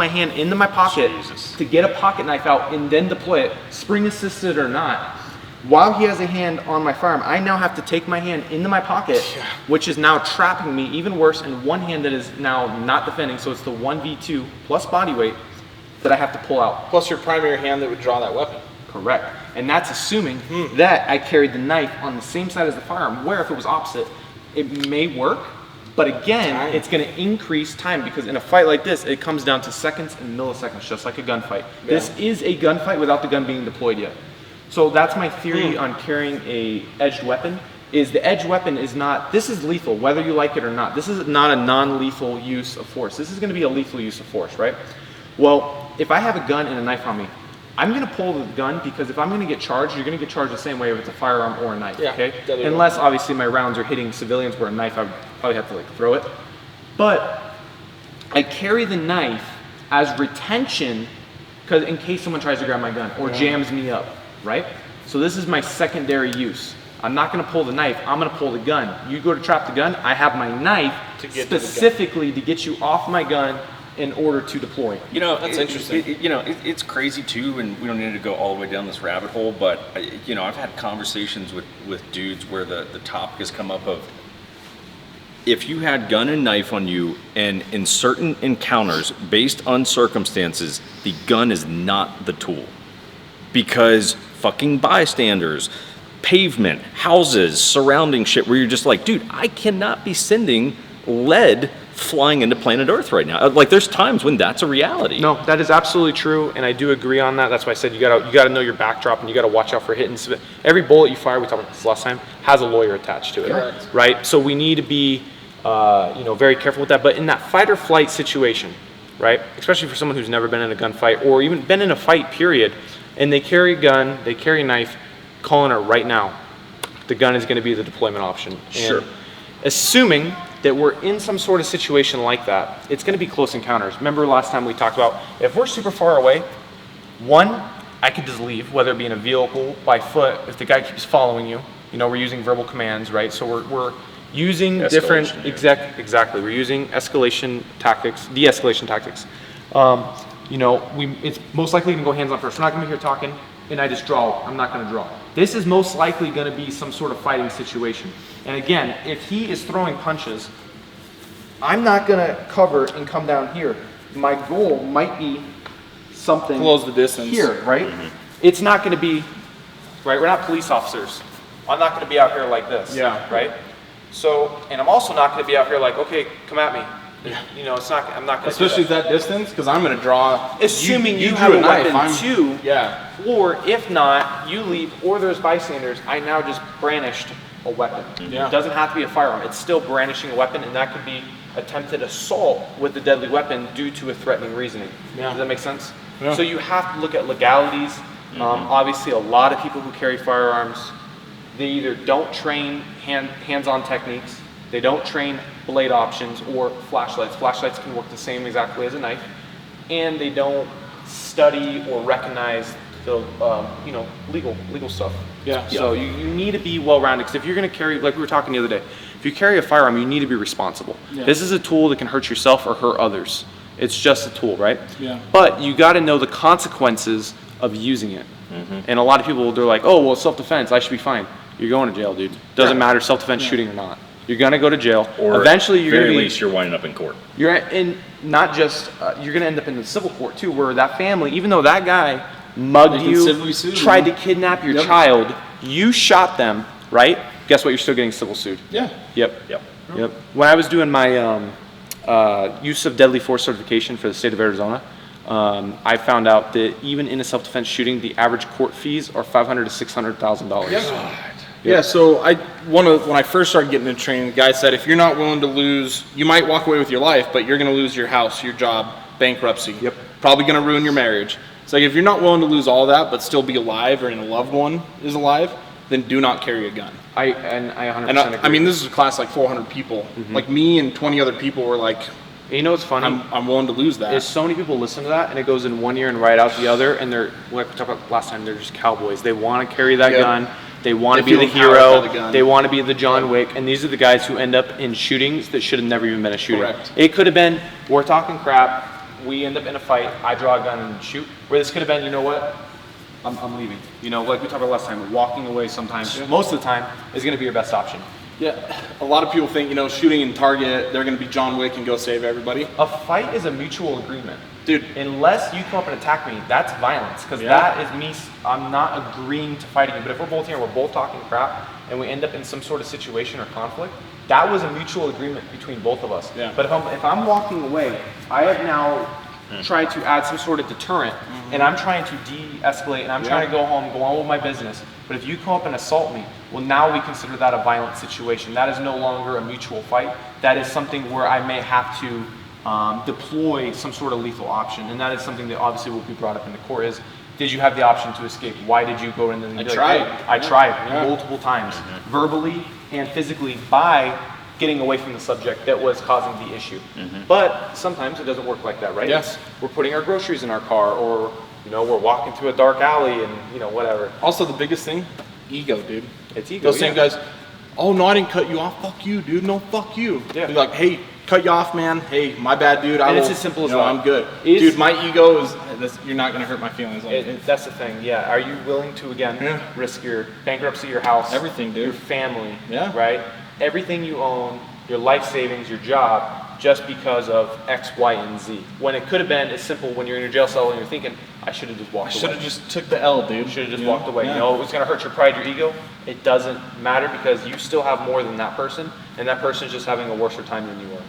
my hand into my pocket Jesus. to get a pocket knife out and then deploy it, spring assisted or not. While he has a hand on my firearm, I now have to take my hand into my pocket, which is now trapping me even worse, and one hand that is now not defending, so it's the 1v2 plus body weight that I have to pull out. Plus your primary hand that would draw that weapon. Correct. And that's assuming that I carried the knife on the same side as the firearm, where if it was opposite, it may work, but again, it's going to increase time, because in a fight like this, it comes down to seconds and milliseconds, just like a gunfight. Yeah. This is a gunfight without the gun being deployed yet. So that's my theory on carrying a edged weapon, is the edged weapon is not, this is lethal, whether you like it or not. This is not a non-lethal use of force. This is going to be a lethal use of force, right? Well, if I have a gun and a knife on me, I'm going to pull the gun, because if I'm going to get charged, you're going to get charged the same way if it's a firearm or a knife, okay? Unless obviously my rounds are hitting civilians, where a knife I would probably have to like throw it. But I carry the knife as retention, because in case someone tries to grab my gun or jams me up, right? So this is my secondary use. I'm not going to pull the knife, I'm going to pull the gun. You go to trap the gun, I have my knife specifically to get you off my gun in order to deploy. You know, that's interesting. It's crazy too, and we don't need to go all the way down this rabbit hole, but I've had conversations with dudes where the topic has come up of, if you had gun and knife on you, and in certain encounters, based on circumstances, the gun is not the tool. Because fucking bystanders, pavement, houses, surrounding shit, where you're just like, dude, I cannot be sending lead flying into planet Earth right now. Like, there's times when that's a reality. No, that is absolutely true, and I do agree on that. That's why I said you gotta know your backdrop, and you gotta watch out for hitting. Every bullet you fire, we talked about this last time, has a lawyer attached to it, right? So we need to be, very careful with that. But in that fight or flight situation, right, especially for someone who's never been in a gunfight or even been in a fight, period, and they carry a gun, they carry a knife, calling it right now, the gun is going to be the deployment option. Sure. And assuming that we're in some sort of situation like that, it's going to be close encounters. Remember last time we talked about, if we're super far away, one, I could just leave, whether it be in a vehicle, by foot, if the guy keeps following you. We're using verbal commands, right? So we're using different, exactly, we're using escalation tactics, de-escalation tactics. It's most likely going to go hands-on first. We're not going to be here talking, and I just draw. I'm not going to draw. This is most likely going to be some sort of fighting situation. And again, if he is throwing punches, I'm not going to cover and come down here. My goal might be something close the distance here, right? It's not going to be, right? We're not police officers. I'm not going to be out here like this, right? So, and I'm also not going to be out here like, okay, come at me. It's not. I'm not going to. Especially at that distance, because I'm going to draw. Assuming you have a weapon too. Yeah. Or if not, you leave, or there's bystanders. I now just brandished a weapon. Yeah. It doesn't have to be a firearm. It's still brandishing a weapon, and that could be attempted assault with a deadly weapon due to a threatening reasoning. Yeah. Does that make sense? Yeah. So you have to look at legalities. Obviously, a lot of people who carry firearms, they either don't train hands-on techniques. They don't train blade options or flashlights. Flashlights can work the same exactly as a knife, and they don't study or recognize the legal stuff. Yeah. So you need to be well-rounded, because if you're going to carry, like we were talking the other day, if you carry a firearm, you need to be responsible. Yeah. This is a tool that can hurt yourself or hurt others. It's just a tool, right? Yeah. But you got to know the consequences of using it. And a lot of people, they're like, oh, well, self-defense, I should be fine. You're going to jail, dude. Doesn't matter, self-defense shooting or not. You're gonna go to jail. Or eventually, you're very least you're winding up in court. You're in not just you're gonna end up in the civil court too, where that family, even though that guy mugged you, tried to kidnap your child, you shot them, right? Guess what? You're still getting civil sued. Yeah. Yep. When I was doing my use of deadly force certification for the state of Arizona, I found out that even in a self-defense shooting, the average court fees are $500,000 to $600,000. Yeah, so when I first started getting into training, the guy said, if you're not willing to lose, you might walk away with your life, but you're going to lose your house, your job, bankruptcy. Yep. Probably going to ruin your marriage. It's like, if you're not willing to lose all that, but still be alive, or a loved one is alive, then do not carry a gun. I 100% agree. I mean, this is a class like 400 people. Like me and 20 other people were like, you know what's funny? I'm willing to lose that. Is so many people listen to that, and it goes in one ear and right out the other, and they're, like we talked about last time, they're just cowboys. They want to carry that gun. They want to be the hero. They want to be the John Wick. And these are the guys who end up in shootings that should have never even been a shooting. Correct. It could have been, we're talking crap, we end up in a fight, I draw a gun and shoot, where this could have been, you know what, I'm leaving. You know, like we talked about last time, walking away sometimes, most of the time, is gonna be your best option. Yeah, a lot of people think, you know, shooting in Target, they're gonna be John Wick and go save everybody. A fight is a mutual agreement. Dude. Unless you come up and attack me, that's violence, because that is me, I'm not agreeing to fighting you, but if we're both here, we're both talking crap, and we end up in some sort of situation or conflict, that was a mutual agreement between both of us. Yeah. But if I'm walking away, I have now tried to add some sort of deterrent, and I'm trying to de-escalate, and I'm trying to go home, go on with my business. But if you come up and assault me, well, now we consider that a violent situation. That is no longer a mutual fight. That is something where I may have to deploy some sort of lethal option, and that is something that obviously will be brought up in the court is, did you have the option to escape? Why did you go in there? I tried. I tried multiple times, verbally and physically, by getting away from the subject that was causing the issue. But sometimes it doesn't work like that, right? Yes. We're putting our groceries in our car, or you know, we're walking through a dark alley, and you know, whatever. Also, the biggest thing, ego, dude. It's ego. Those same guys, oh no, I didn't cut you off. Fuck you, dude. No, fuck you. Yeah. Be like, hey, cut you off, man. Hey, my bad, dude. And it's as simple as that. I'm good. Dude, my ego is, you're not gonna hurt my feelings. That's the thing. Yeah. Are you willing to again risk your bankruptcy, your house, everything, dude, your family, yeah, right? Everything you own, your life savings, your job, just because of X, Y, and Z. When it could have been as simple when you're in your jail cell and you're thinking, I should have just walked away. Should have just took the L, dude. Should have just walked away. You know, it was going to hurt your pride, your ego. It doesn't matter because you still have more than that person, and that person's just having a worse time than you are.